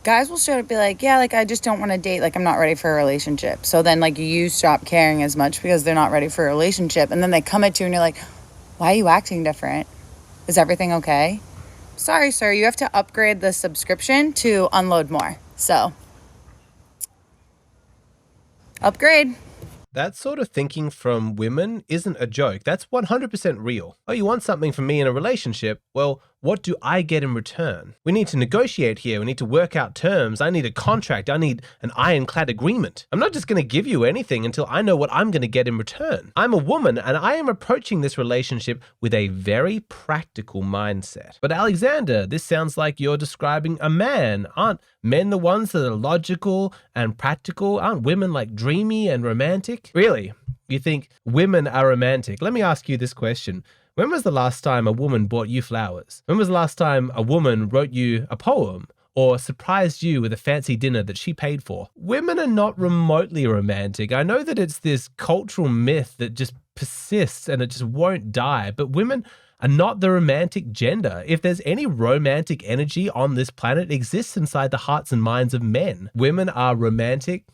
guys will straight up be like, yeah, like, I just don't want to date. Like, I'm not ready for a relationship. So then, like, you stop caring as much because they're not ready for a relationship. And then they come at you and you're like, why are you acting different? Is everything okay? Sorry, sir, you have to upgrade the subscription to unload more. So, upgrade. That sort of thinking from women isn't a joke. That's 100% real. Oh, you want something from me in a relationship? Well, what do I get in return? We need to negotiate here. We need to work out terms. I need a contract. I need an ironclad agreement. I'm not just going to give you anything until I know what I'm going to get in return. I'm a woman and I am approaching this relationship with a very practical mindset. But Alexander, this sounds like you're describing a man. Aren't men the ones that are logical and practical? Aren't women like dreamy and romantic? Really? You think women are romantic? Let me ask you this question. When was the last time a woman bought you flowers? When was the last time a woman wrote you a poem or surprised you with a fancy dinner that she paid for? Women are not remotely romantic. I know that it's this cultural myth that just persists and it just won't die, but women are not the romantic gender. If there's any romantic energy on this planet, it exists inside the hearts and minds of men. Women are romantic.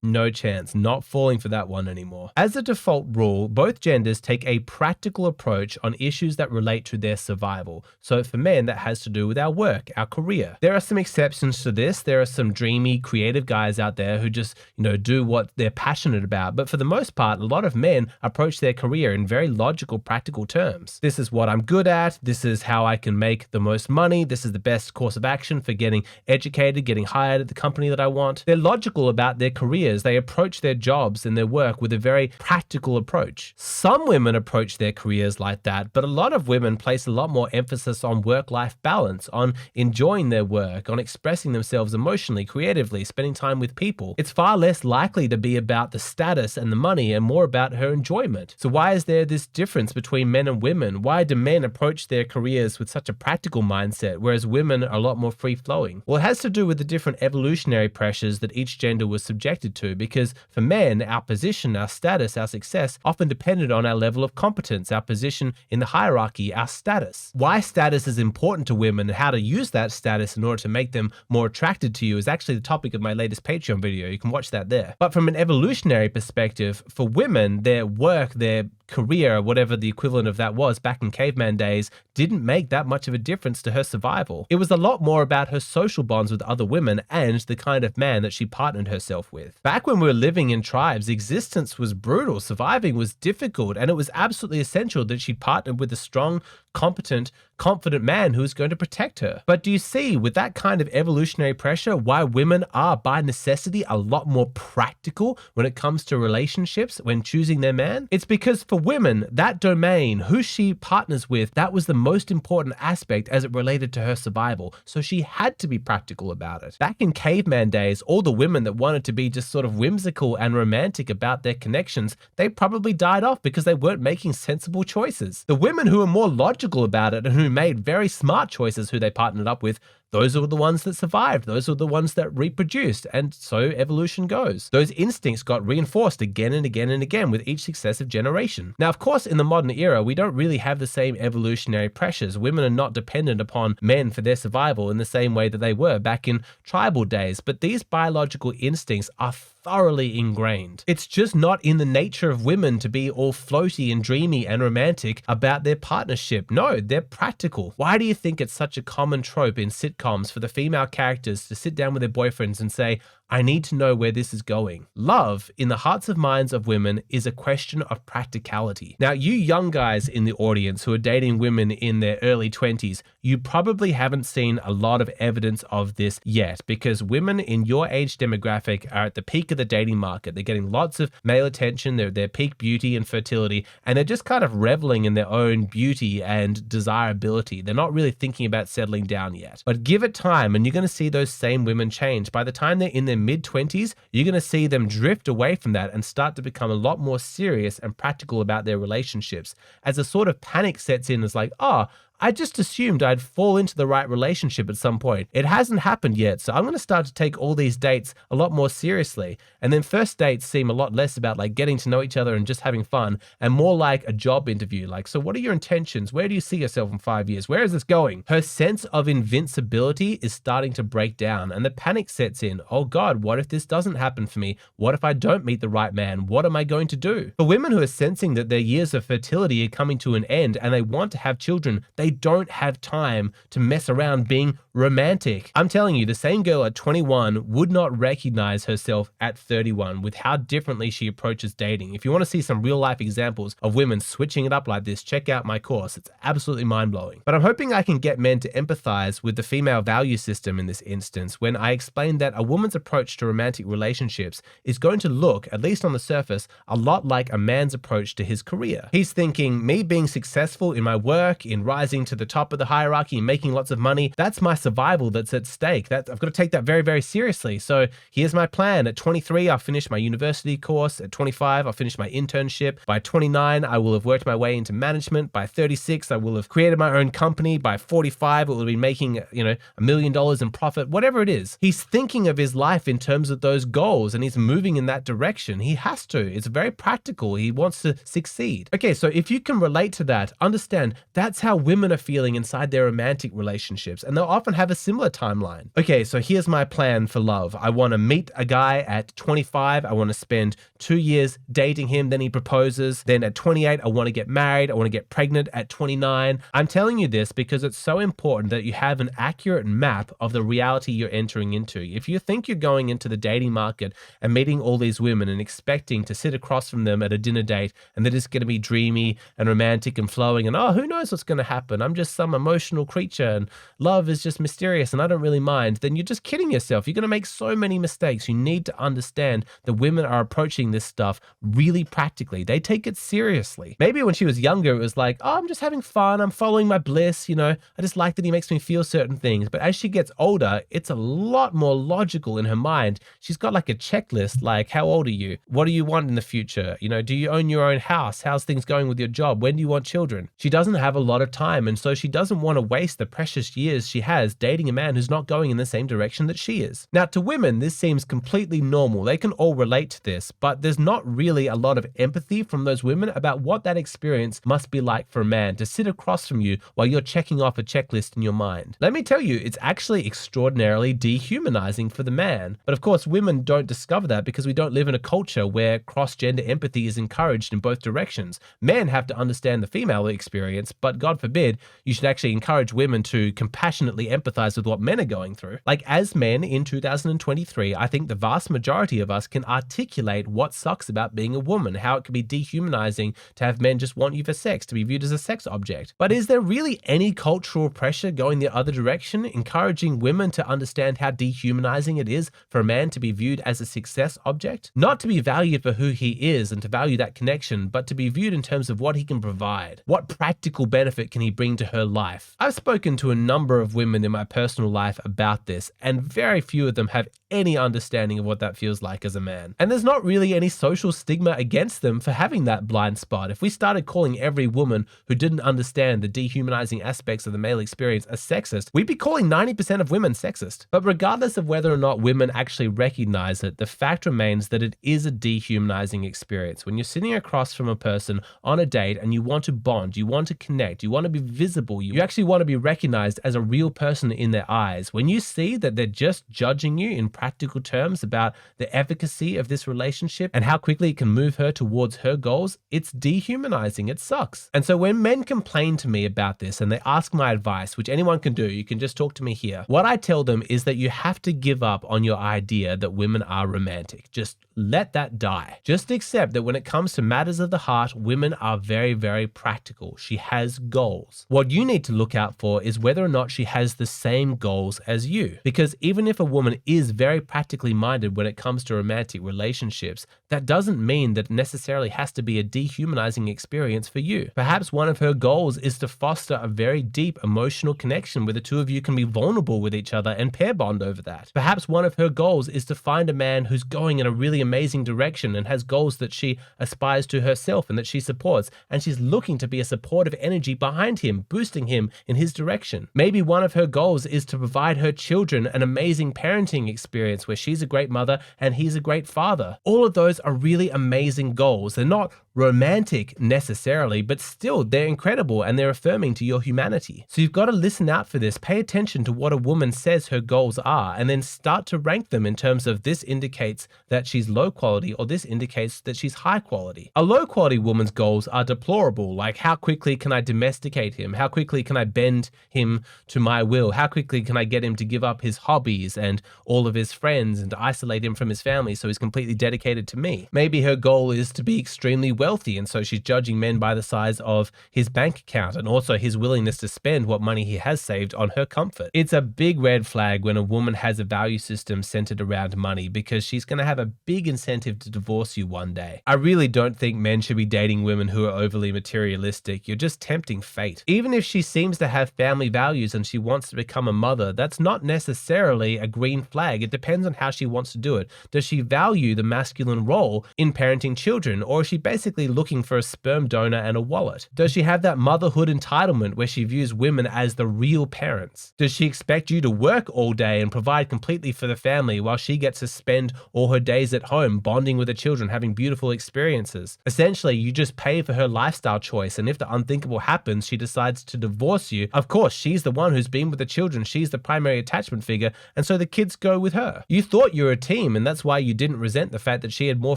No chance, not falling for that one anymore. As a default rule, both genders take a practical approach on issues that relate to their survival. So for men, that has to do with our work, our career. There are some exceptions to this. There are some dreamy, creative guys out there who just, do what they're passionate about. But for the most part, a lot of men approach their career in very logical, practical terms. This is what I'm good at. This is how I can make the most money. This is the best course of action for getting educated, getting hired at the company that I want. They're logical about their careers. They approach their jobs and their work with a very practical approach. Some women approach their careers like that, but a lot of women place a lot more emphasis on work-life balance, on enjoying their work, on expressing themselves emotionally, creatively, spending time with people. It's far less likely to be about the status and the money and more about her enjoyment. So why is there this difference between men and women? Why do men approach their careers with such a practical mindset, whereas women are a lot more free-flowing? Well, it has to do with the different evolutionary pressures that each gender was subjected to, because for men, our position, our status, our success often depended on our level of competence, our position in the hierarchy, our status. Why status is important to women and how to use that status in order to make them more attracted to you is actually the topic of my latest Patreon video. You can watch that there. But from an evolutionary perspective, for women, their work, their career, whatever the equivalent of that was back in caveman days, didn't make that much of a difference to her survival. It was a lot more about her social bonds with other women and the kind of man that she partnered herself with. Back when we were living in tribes, existence was brutal, surviving was difficult, and it was absolutely essential that she partnered with a strong, competent, confident man who was going to protect her. But do you see, with that kind of evolutionary pressure, why women are by necessity a lot more practical when it comes to relationships when choosing their man? It's because for women, that domain, who she partners with, that was the most important aspect as it related to her survival. So she had to be practical about it. Back in caveman days, all the women that wanted to be just sort of whimsical and romantic about their connections, they probably died off because they weren't making sensible choices. The women who were more logical about it and who made very smart choices who they partnered up with, those are the ones that survived. Those are the ones that reproduced. And so evolution goes. Those instincts got reinforced again and again and again with each successive generation. Now, of course, in the modern era, we don't really have the same evolutionary pressures. Women are not dependent upon men for their survival in the same way that they were back in tribal days. But these biological instincts are thoroughly ingrained. It's just not in the nature of women to be all floaty and dreamy and romantic about their partnership. No, they're practical. Why do you think it's such a common trope in sitcoms for the female characters to sit down with their boyfriends and say, I need to know where this is going? Love, in the hearts and minds of women, is a question of practicality. Now, you young guys in the audience who are dating women in their early 20s, you probably haven't seen a lot of evidence of this yet, because women in your age demographic are at the peak of the dating market. They're getting lots of male attention, they're their peak beauty and fertility, and they're just kind of reveling in their own beauty and desirability. They're not really thinking about settling down yet. But give it time and you're going to see those same women change. By the time they're in their mid-20s, you're going to see them drift away from that and start to become a lot more serious and practical about their relationships. As a sort of panic sets in, it's like, oh, I just assumed I'd fall into the right relationship at some point. It hasn't happened yet, so I'm going to start to take all these dates a lot more seriously. And then first dates seem a lot less about like getting to know each other and just having fun, and more like a job interview. Like, so what are your intentions? Where do you see yourself in 5 years? Where is this going? Her sense of invincibility is starting to break down, and the panic sets in. Oh God, what if this doesn't happen for me? What if I don't meet the right man? What am I going to do? For women who are sensing that their years of fertility are coming to an end and they want to have children, they don't have time to mess around being romantic. I'm telling you, the same girl at 21 would not recognize herself at 31 with how differently she approaches dating. If you want to see some real life examples of women switching it up like this, check out my course. It's absolutely mind-blowing. But I'm hoping I can get men to empathize with the female value system in this instance when I explain that a woman's approach to romantic relationships is going to look, at least on the surface, a lot like a man's approach to his career. He's thinking, me being successful in my work, in rising to the top of the hierarchy and making lots of money, that's my survival that's at stake. I've got to take that very, very seriously. So here's my plan. At 23, I'll finish my university course. At 25, I'll finish my internship. By 29, I will have worked my way into management. By 36, I will have created my own company. By 45, it will be making, $1 million in profit, whatever it is. He's thinking of his life in terms of those goals and he's moving in that direction. He has to. It's very practical. He wants to succeed. Okay, so if you can relate to that, understand that's how women are feeling inside their romantic relationships, and they'll often have a similar timeline. Okay, so here's my plan for love. I want to meet a guy at 25. I want to spend 2 years dating him. Then he proposes. Then at 28, I want to get married. I want to get pregnant at 29. I'm telling you this because it's so important that you have an accurate map of the reality you're entering into. If you think you're going into the dating market and meeting all these women and expecting to sit across from them at a dinner date and they're just going to be dreamy and romantic and flowing and, oh, who knows what's going to happen? I'm just some emotional creature and love is just mysterious and I don't really mind, then you're just kidding yourself. You're going to make so many mistakes. You need to understand that women are approaching this stuff really practically. They take it seriously. Maybe when she was younger, it was like, oh, I'm just having fun. I'm following my bliss. I just like that he makes me feel certain things. But as she gets older, it's a lot more logical in her mind. She's got like a checklist, like, how old are you? What do you want in the future? Do you own your own house? How's things going with your job? When do you want children? She doesn't have a lot of time. And so she doesn't want to waste the precious years she has dating a man who's not going in the same direction that she is. Now, to women, this seems completely normal. They can all relate to this, but there's not really a lot of empathy from those women about what that experience must be like for a man to sit across from you while you're checking off a checklist in your mind. Let me tell you, it's actually extraordinarily dehumanizing for the man. But of course, women don't discover that because we don't live in a culture where cross-gender empathy is encouraged in both directions. Men have to understand the female experience, but God forbid, you should actually encourage women to compassionately empathize with what men are going through. Like, as men in 2023, I think the vast majority of us can articulate what sucks about being a woman, how it can be dehumanizing to have men just want you for sex, to be viewed as a sex object. But is there really any cultural pressure going the other direction, encouraging women to understand how dehumanizing it is for a man to be viewed as a success object? Not to be valued for who he is and to value that connection, but to be viewed in terms of what he can provide. What practical benefit can he bring to her life? I've spoken to a number of women in my personal life about this, and very few of them have any understanding of what that feels like as a man. And there's not really any social stigma against them for having that blind spot. If we started calling every woman who didn't understand the dehumanizing aspects of the male experience a sexist, we'd be calling 90% of women sexist. But regardless of whether or not women actually recognize it, the fact remains that it is a dehumanizing experience. When you're sitting across from a person on a date and you want to bond, you want to connect, you want to be visible, you actually want to be recognized as a real person in their eyes. When you see that they're just judging you in practical terms about the efficacy of this relationship and how quickly it can move her towards her goals, it's dehumanizing. It sucks. And so when men complain to me about this and they ask my advice, which anyone can do, you can just talk to me here, what I tell them is that you have to give up on your idea that women are romantic. Just let that die. Just accept that when it comes to matters of the heart, women are very, very practical. She has goals. What you need to look out for is whether or not she has the same goals as you. Because even if a woman is very practically minded when it comes to romantic relationships, that doesn't mean that it necessarily has to be a dehumanizing experience for you. Perhaps one of her goals is to foster a very deep emotional connection where the two of you can be vulnerable with each other and pair bond over that. Perhaps one of her goals is to find a man who's going in a really amazing direction and has goals that she aspires to herself and that she supports, and she's looking to be a supportive energy behind him, boosting him in his direction. Maybe one of her goals is to provide her children an amazing parenting experience where she's a great mother and he's a great father. All of those are really amazing goals. They're not romantic necessarily, but still they're incredible and they're affirming to your humanity. So you've got to listen out for this. Pay attention to what a woman says her goals are and then start to rank them in terms of this indicates that she's low quality or this indicates that she's high quality. A low quality woman's goals are deplorable, like how quickly can I domesticate him? How quickly can I bend him to my will? How quickly can I get him to give up his hobbies and all of his friends and to isolate him from his family so he's completely dedicated to me? Maybe her goal is to be extremely wealthy, and so she's judging men by the size of his bank account and also his willingness to spend what money he has saved on her comfort. It's a big red flag when a woman has a value system centered around money, because she's going to have a big incentive to divorce you one day. I really don't think men should be dating women who are overly materialistic. You're just tempting fate. Even if she seems to have family values and she wants to become a mother, that's not necessarily a green flag. It depends on how she wants to do it. Does she value the masculine role in parenting children, or is she basically looking for a sperm donor and a wallet? Does she have that motherhood entitlement where she views women as the real parents? Does she expect you to work all day and provide completely for the family while she gets to spend all her days at home bonding with the children, having beautiful experiences? Essentially, you just pay for her lifestyle choice, and if the unthinkable happens, she decides to divorce you. Of course, she's the one who's been with the children, she's the primary attachment figure, and so the kids go with her. You thought you were a team, and that's why you didn't resent the fact that she had more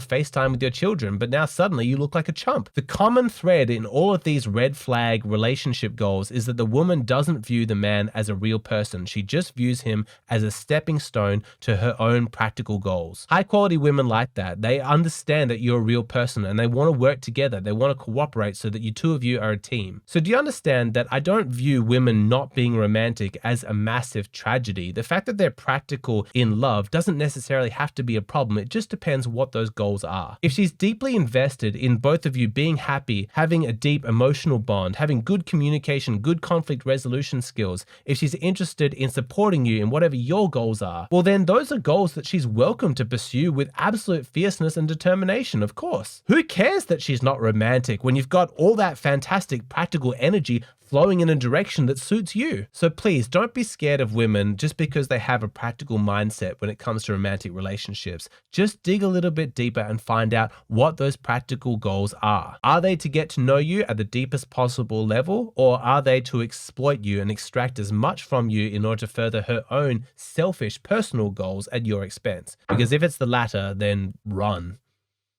FaceTime with your children, but now suddenly you look like a chump. The common thread in all of these red flag relationship goals is that the woman doesn't view the man as a real person. She just views him as a stepping stone to her own practical goals. High quality women like that. They understand that you're a real person and they want to work together. They want to cooperate so that you two of you are a team. So do you understand that I don't view women not being romantic as a massive tragedy? The fact that they're practical in love doesn't necessarily have to be a problem. It just depends what those goals are. If she's deeply invested in both of you being happy, having a deep emotional bond, having good communication, good conflict resolution skills, if she's interested in supporting you in whatever your goals are, well then those are goals that she's welcome to pursue with absolute fierceness and determination, of course. Who cares that she's not romantic when you've got all that fantastic practical energy flowing in a direction that suits you? So please don't be scared of women just because they have a practical mindset when it comes to romantic relationships. Just dig a little bit deeper and find out what those practical goals are. Are they to get to know you at the deepest possible level, or are they to exploit you and extract as much from you in order to further her own selfish personal goals at your expense? Because if it's the latter, then run.